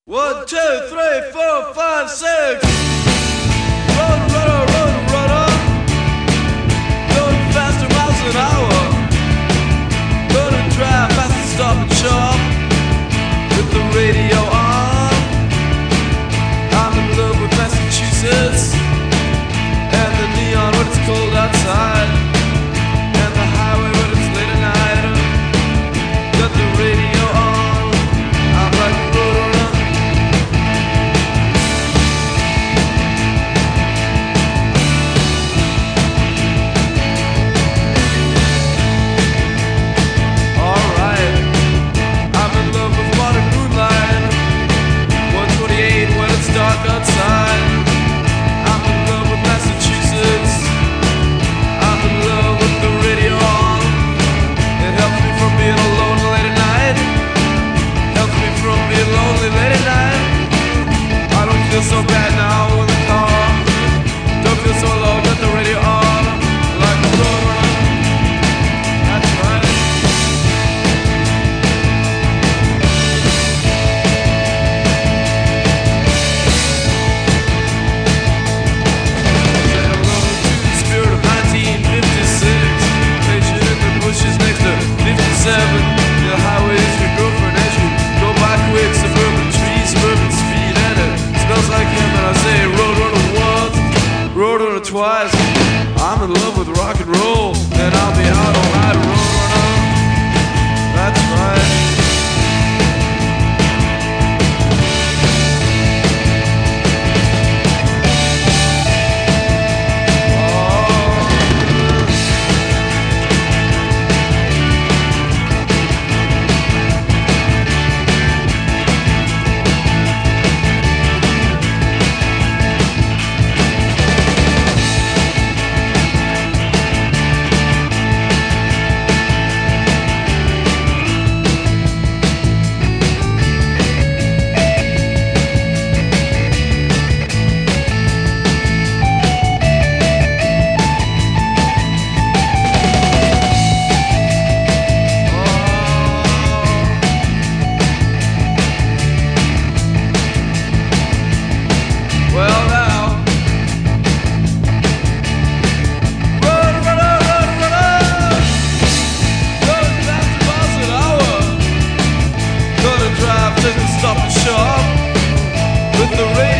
1, 2, 3, 4, 5, 6. Run, runner, run, runner. Going faster miles an hour. Gonna drive fast and stop and shop with the radio on. I'm in love with Massachusetts and the neon when it's cold outside, and the highway when it's late at night. Got the radio on. I'm like a roadrunner. Alright, I'm in love with modern moonlight. 128 when it's dark outside. I'm in love with Massachusetts. I'm in love with the radio on. It helps me from being alone late at night. Helps me from being lonely late at night. I don't feel so bad now in the car. Don't feel so low, got the radio on. Like a roadrunner. That's right. Say hello to the spirit of 1956. Station in the bushes next to 57. The highway is your girlfriend as you go by quick. Suburban trees, suburban speed, and it smells like him. And I say roadrunner once, roadrunner twice. I'm in love with rock and roll, and I'll be out all night, roadrunner. That's right. Well now, run, runner, run, runner. Going fast miles an hour. Gonna drive to the stop and shop with the radio.